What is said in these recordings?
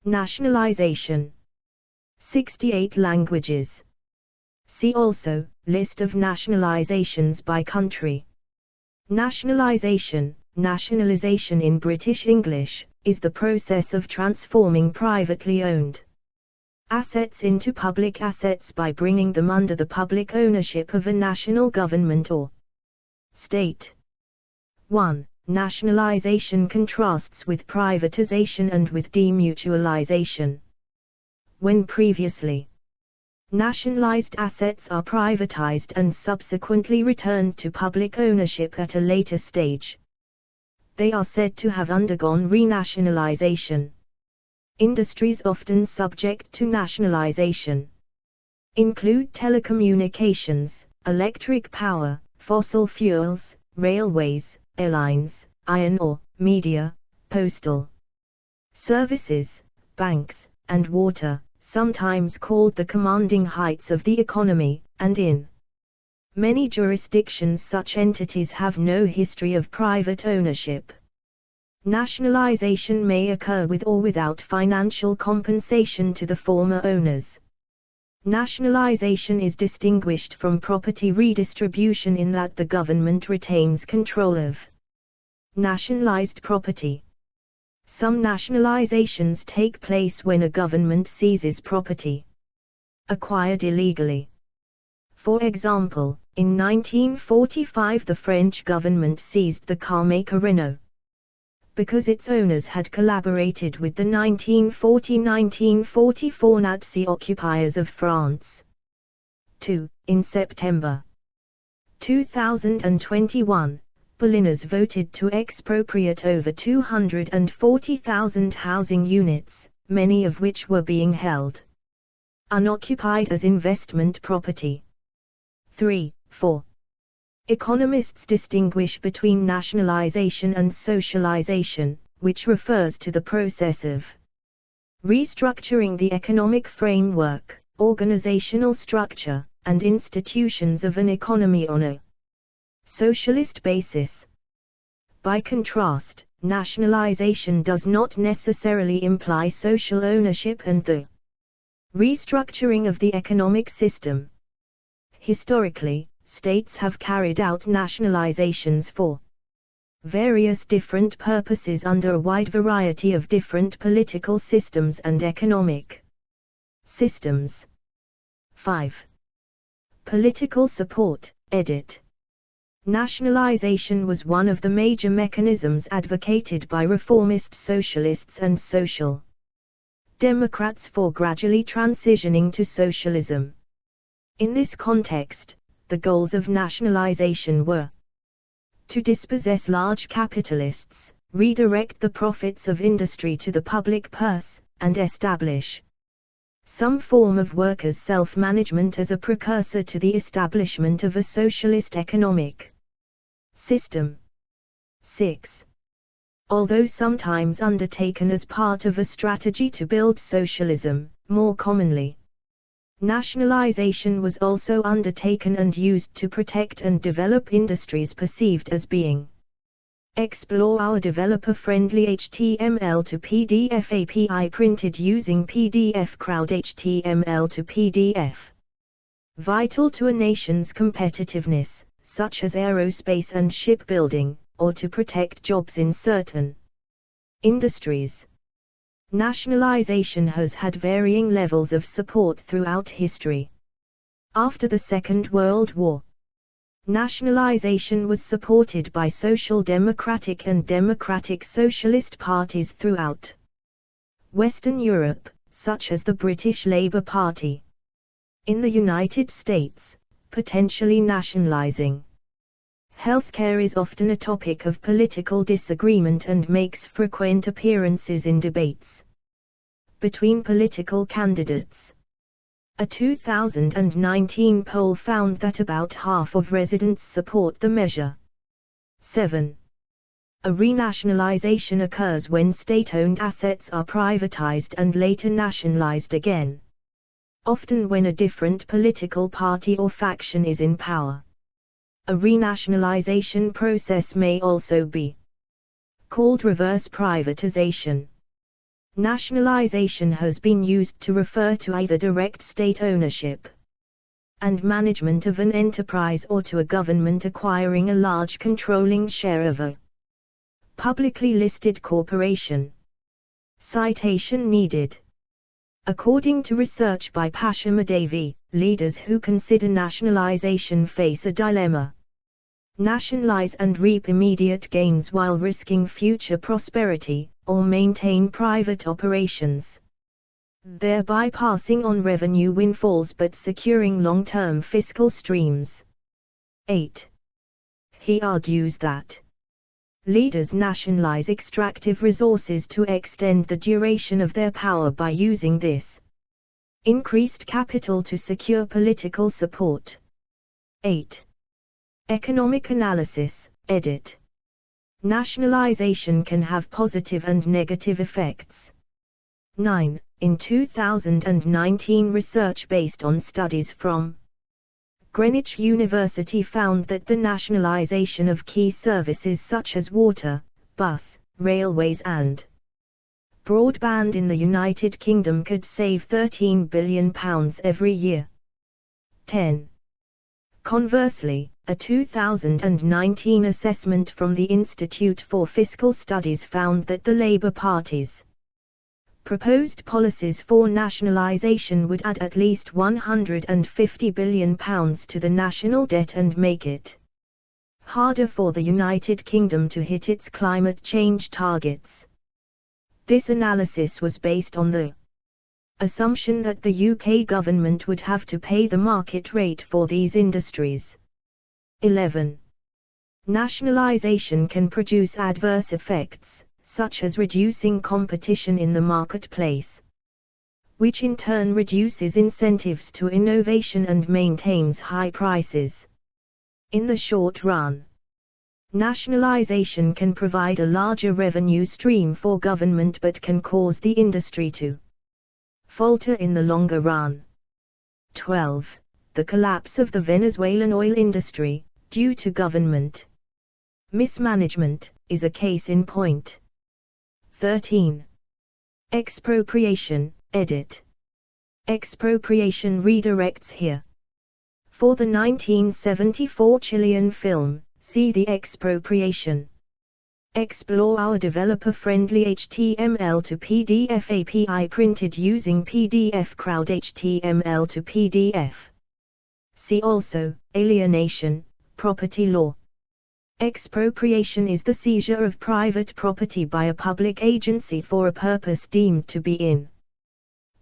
Nationalization. 68 languages. See also, list of nationalizations by country. Nationalization, nationalization in British English, is the process of transforming privately owned assets into public assets by bringing them under the public ownership of a national government or state. 1. Nationalization contrasts with privatization and with demutualization. When previously nationalized assets are privatized and subsequently returned to public ownership at a later stage, they are said to have undergone renationalization. Industries often subject to nationalization include telecommunications, electric power, fossil fuels, railways, airlines, iron ore, media, postal services, banks, and water, sometimes called the commanding heights of the economy, and in many jurisdictions such entities have no history of private ownership. Nationalization may occur with or without financial compensation to the former owners. Nationalization is distinguished from property redistribution in that the government retains control of nationalized property. Some nationalizations take place when a government seizes property acquired illegally. For example, in 1945 the French government seized the carmaker Renault because its owners had collaborated with the 1940–1944 Nazi occupiers of France. 2. In September 2021, Berliners voted to expropriate over 240,000 housing units, many of which were being held unoccupied as investment property. 3. 4. Economists distinguish between nationalization and socialization, which refers to the process of restructuring the economic framework, organizational structure, and institutions of an economy on a socialist basis. By contrast, nationalization does not necessarily imply social ownership and the restructuring of the economic system. Historically, states have carried out nationalizations for various different purposes under a wide variety of different political systems and economic systems. 5. Political support, edit. Nationalization was one of the major mechanisms advocated by reformist socialists and social democrats for gradually transitioning to socialism. In this context, the goals of nationalization were to dispossess large capitalists, redirect the profits of industry to the public purse, and establish some form of workers' self-management as a precursor to the establishment of a socialist economic system. 6. Although sometimes undertaken as part of a strategy to build socialism, more commonly, nationalization was also undertaken and used to protect and develop industries perceived as being. Explore our developer-friendly HTML to PDF API printed using PDF Crowd HTML to PDF. Vital to a nation's competitiveness, such as aerospace and shipbuilding, or to protect jobs in certain industries. Nationalization has had varying levels of support throughout history. After the Second World War, nationalization was supported by social democratic and democratic socialist parties throughout Western Europe, such as the British Labour Party. In the United States, potentially nationalizing healthcare is often a topic of political disagreement and makes frequent appearances in debates between political candidates. A 2019 poll found that about half of residents support the measure. 7. A renationalization occurs when state-owned assets are privatized and later nationalized again, often when a different political party or faction is in power. A renationalization process may also be called reverse privatization. Nationalization has been used to refer to either direct state ownership and management of an enterprise or to a government acquiring a large controlling share of a publicly listed corporation. Citation needed. According to research by Pasha Mahdavi, leaders who consider nationalization face a dilemma. Nationalize and reap immediate gains while risking future prosperity, or maintain private operations, thereby passing on revenue windfalls but securing long-term fiscal streams. 8. He argues that leaders nationalize extractive resources to extend the duration of their power by using this increased capital to secure political support. 8. Economic analysis, edit. Nationalization can have positive and negative effects. 9. In 2019, research based on studies from Greenwich University found that the nationalization of key services such as water, bus, railways and broadband in the United Kingdom could save £13 billion every year. 10. Conversely, a 2019 assessment from the Institute for Fiscal Studies found that the Labour Party's proposed policies for nationalisation would add at least £150 billion to the national debt and make it harder for the United Kingdom to hit its climate change targets. This analysis was based on the assumption that the UK government would have to pay the market rate for these industries. 11. Nationalisation can produce adverse effects, such as reducing competition in the marketplace, which in turn reduces incentives to innovation and maintains high prices. In the short run, nationalisation can provide a larger revenue stream for government but can cause the industry to falter in the longer run. 12. The collapse of the Venezuelan oil industry, due to government mismanagement, is a case in point. 13. Expropriation, edit. Expropriation redirects here. For the 1974 Chilean film, see the expropriation. Explore our developer-friendly HTML to PDF API printed using PDF Crowd HTML to PDF. See also, alienation, property law. Expropriation is the seizure of private property by a public agency for a purpose deemed to be in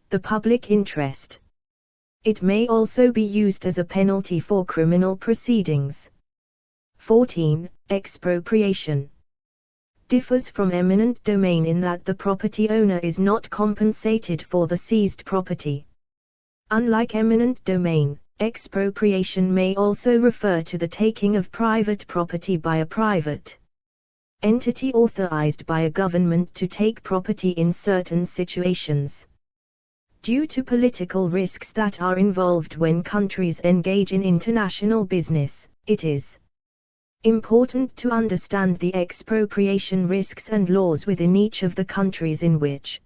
the public interest. It may also be used as a penalty for criminal proceedings. 14. Expropriation differs from eminent domain in that the property owner is not compensated for the seized property. Unlike eminent domain, expropriation may also refer to the taking of private property by a private entity authorized by a government to take property in certain situations. Due to political risks that are involved when countries engage in international business, it is important to understand the expropriation risks and laws within each of the countries in which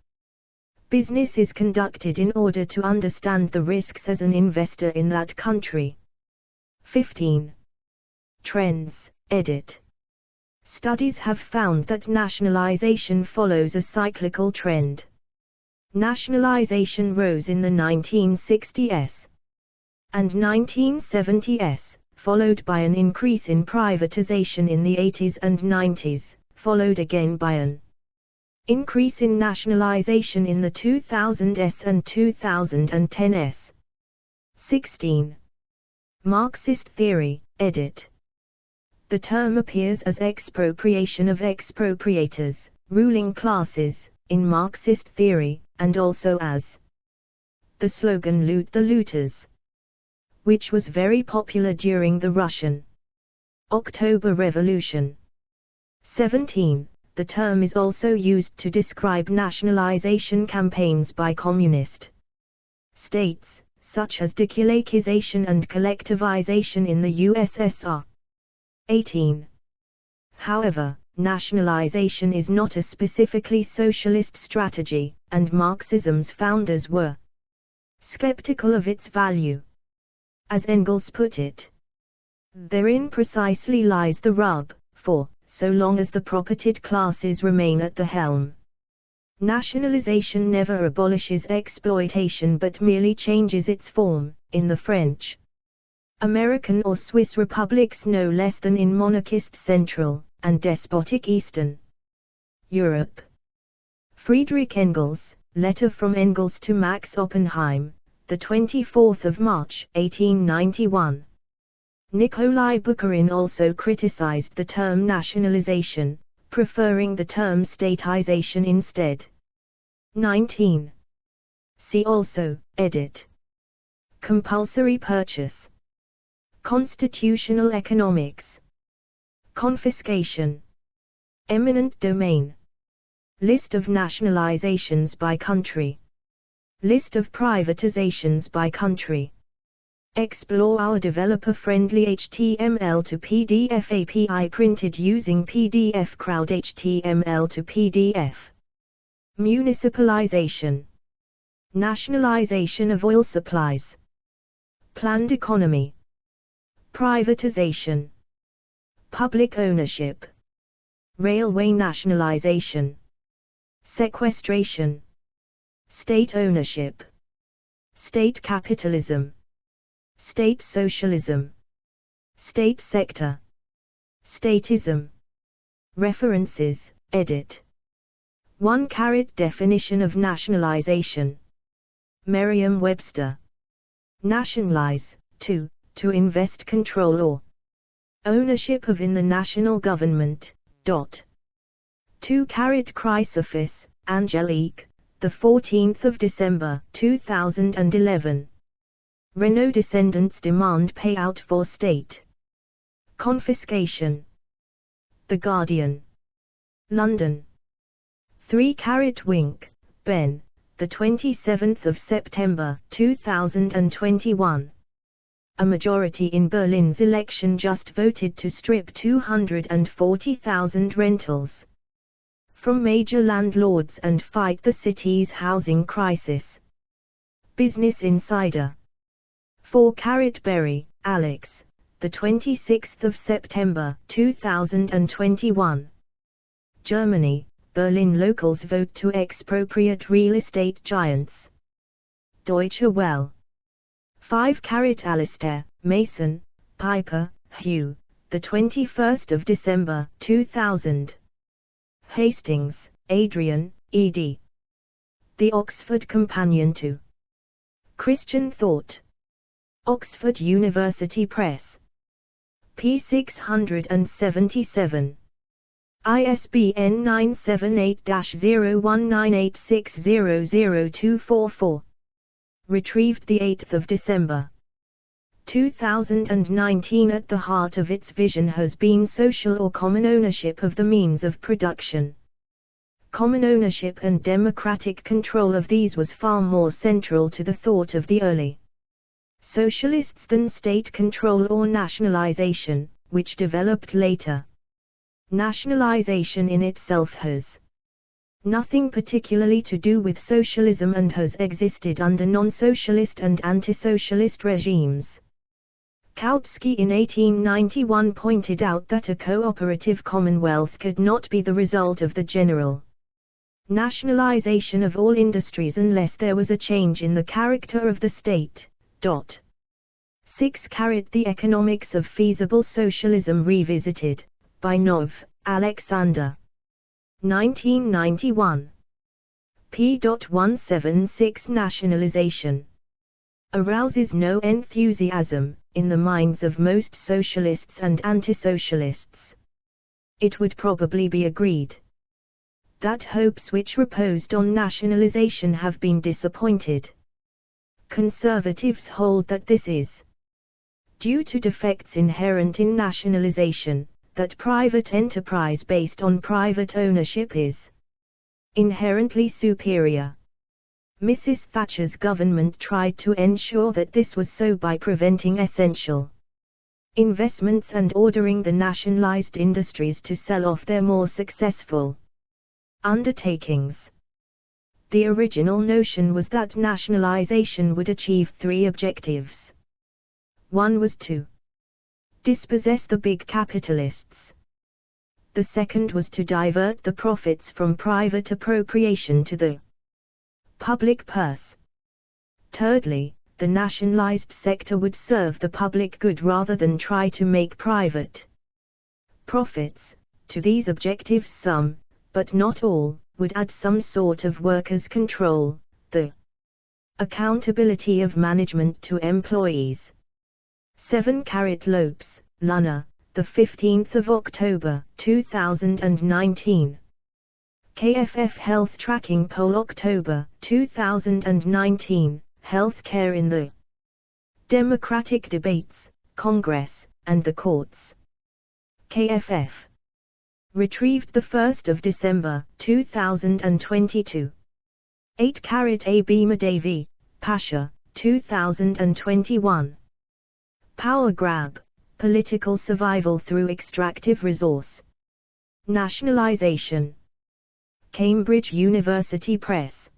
business is conducted in order to understand the risks as an investor in that country. 15. Trends, edit. Studies have found that nationalization follows a cyclical trend. Nationalization rose in the 1960s and 1970s, followed by an increase in privatization in the 80s and 90s, followed again by an increase in nationalization in the 2000s and 2010s. 16. Marxist theory, edit. The term appears as expropriation of expropriators, ruling classes, in Marxist theory, and also as the slogan "Loot the Looters," which was very popular during the Russian October Revolution. 17. The term is also used to describe nationalization campaigns by communist states, such as dekulakization and collectivization in the USSR. 18. However, nationalization is not a specifically socialist strategy, and Marxism's founders were skeptical of its value. As Engels put it, therein precisely lies the rub, for, so long as the propertied classes remain at the helm, nationalization never abolishes exploitation but merely changes its form, in the French, American or Swiss republics no less than in monarchist Central, and despotic Eastern Europe. Friedrich Engels, letter from Engels to Max Oppenheim, the 24th of March, 1891. Nikolai Bukharin also criticized the term nationalization, preferring the term statization instead. 19. See also, edit. Compulsory purchase. Constitutional economics. Confiscation. Eminent domain. List of nationalizations by country. List of privatizations by country. Explore our developer-friendly HTML to PDF API printed using PDF Crowd HTML to PDF. Municipalization. Nationalization of oil supplies. Planned economy. Privatization. Public ownership. Railway nationalization. Sequestration. State ownership. State capitalism. State socialism. State sector. Statism. References, edit. 1. Definition of nationalization. Merriam-Webster. Nationalize, 2, to invest control or ownership of in the national government. 2. Chrysophis, Angelique, the 14th of December, 2011. Renault descendants demand payout for state confiscation. The Guardian. London. 3. Wink, Ben, the 27th of September, 2021. A majority in Berlin's election just voted to strip 240,000 rentals from major landlords and fight the city's housing crisis. Business Insider. 4. Berry, Alex, the 26th of September, 2021. Germany, Berlin locals vote to expropriate real estate giants. Deutsche Welle. 5. Alistair, Mason, Piper, Hugh, the 21st of December, 2000. Hastings, Adrian, ed. The Oxford Companion to Christian Thought. Oxford University Press. p. 677. ISBN 978-0198600244. Retrieved 8 December 2019. At the heart of its vision has been social or common ownership of the means of production. Common ownership and democratic control of these was far more central to the thought of the early socialists than state control or nationalization, which developed later. Nationalization in itself has nothing particularly to do with socialism and has existed under non-socialist and anti-socialist regimes. Kautsky in 1891 pointed out that a cooperative commonwealth could not be the result of the general nationalization of all industries unless there was a change in the character of the state. 6. The Economics of Feasible Socialism Revisited, by Nov, Alexander. 1991. p. 176. Nationalization arouses no enthusiasm in the minds of most socialists and anti-socialists. It would probably be agreed that hopes which reposed on nationalization have been disappointed. Conservatives hold that this is due to defects inherent in nationalization, that private enterprise based on private ownership is inherently superior. Mrs. Thatcher's government tried to ensure that this was so by preventing essential investments and ordering the nationalized industries to sell off their more successful undertakings. The original notion was that nationalization would achieve three objectives. One was to dispossess the big capitalists. The second was to divert the profits from private appropriation to the public purse. Thirdly, the nationalized sector would serve the public good rather than try to make private profits. To these objectives some, but not all, would add some sort of workers' control, the accountability of management to employees. 7 Lopes, Luna, the 15th of October, 2019. KFF Health Tracking Poll October, 2019, Healthcare in the Democratic Debates, Congress, and the Courts. KFF. Retrieved 1 December, 2022. 8 AB Madavi, Pasha, 2021. Power Grab, Political Survival Through Extractive Resource. Nationalization. Cambridge University Press.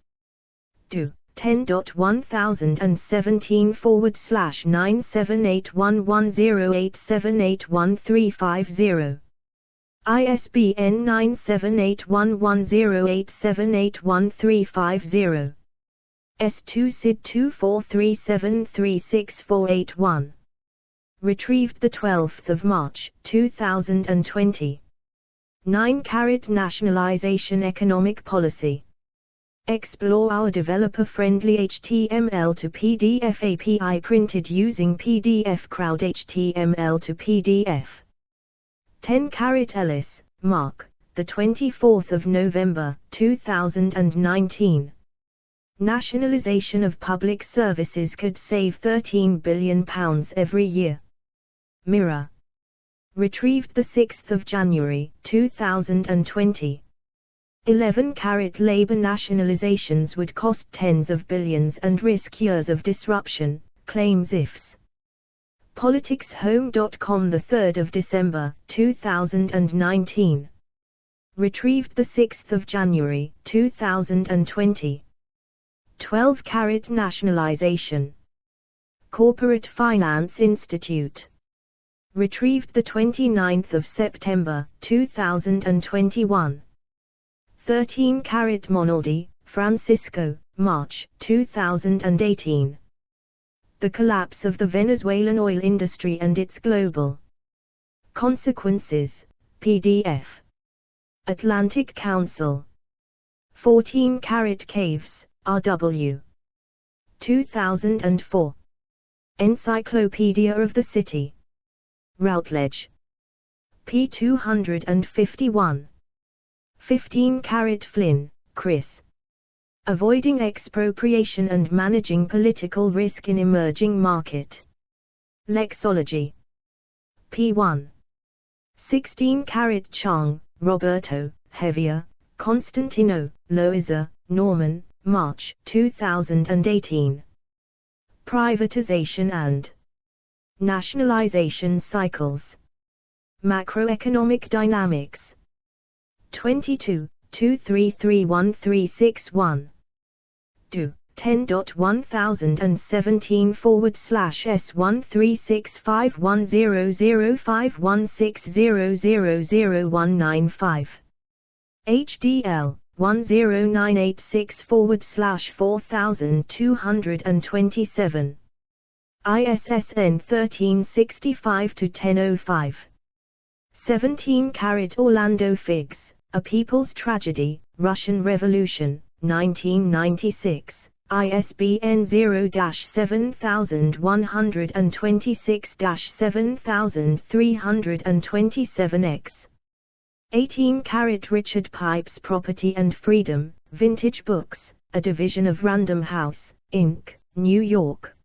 Do. 10.1017/9781108781350. ISBN 9781108781350. S2 SID 2437364881. Retrieved 12 March, 2020. 9 Nationalization Economic Policy. Explore our developer-friendly HTML to PDF API printed using PDF Crowd HTML to PDF. 10 Ellis, Mark, the 24th of November, 2019. Nationalization of public services could save £13 billion every year. Mirror. Retrieved 6 January, 2020. 11 Labour nationalizations would cost tens of billions and risk years of disruption, claims IFS. PoliticsHome.com 3 December, 2019. Retrieved 6 January, 2020. 12 Nationalization. Corporate Finance Institute. Retrieved 29 September, 2021. 13 Monaldi, Francisco, March, 2018. The Collapse of the Venezuelan Oil Industry and Its Global Consequences, PDF. Atlantic Council. 14 Caves, R.W. 2004. Encyclopedia of the City. Routledge. p. 251. 15 Flynn, Chris. Avoiding Expropriation and Managing Political Risk in Emerging Market. Lexology. p. 1. 16 Chang, Roberto, Heavier, Constantino, Loiza, Norman, March, 2018. Privatization and Nationalization Cycles. Macroeconomic Dynamics. 22, 23313661. Do. 10.1017/S13651005160000195. HDL 10986/4227. ISSN 1365-1005. 17 Orlando Figs, A People's Tragedy, Russian Revolution, 1996, ISBN 0-7126-7327-X. 18 Richard Pipes Property and Freedom, Vintage Books, a division of Random House, Inc., New York.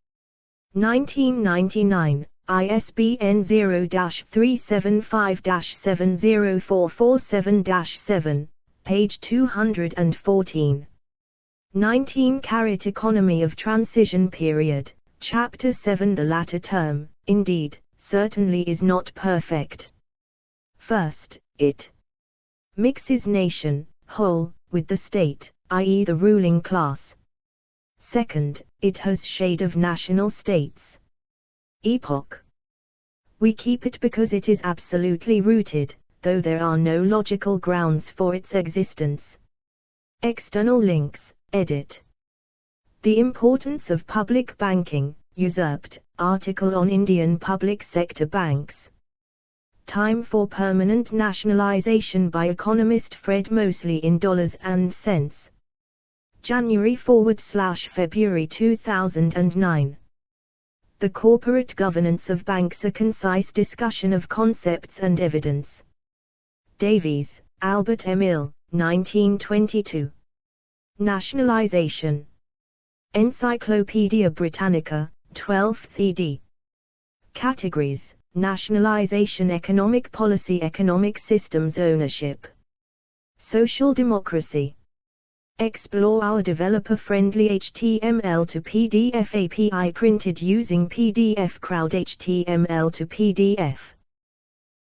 1999, ISBN 0-375-70447-7, page 214. 19 Economy of Transition Period, Chapter 7. The latter term, indeed, certainly is not perfect. First, it mixes nation, whole, with the state, i.e. the ruling class. Second, it has shade of national states. Epoch. We keep it because it is absolutely rooted, though there are no logical grounds for its existence. External links, edit. The importance of public banking, usurped, article on Indian public sector banks. Time for permanent nationalization by economist Fred Mosley in dollars and cents. January/February 2009. The Corporate Governance of Banks, a concise discussion of concepts and evidence. Davies, Albert Emil, 1922. Nationalization. Encyclopaedia Britannica, 12th ed. Categories: Nationalization, Economic Policy, Economic Systems, Ownership. Social Democracy. Explore our developer-friendly HTML to PDF API printed using PDF Crowd HTML to PDF.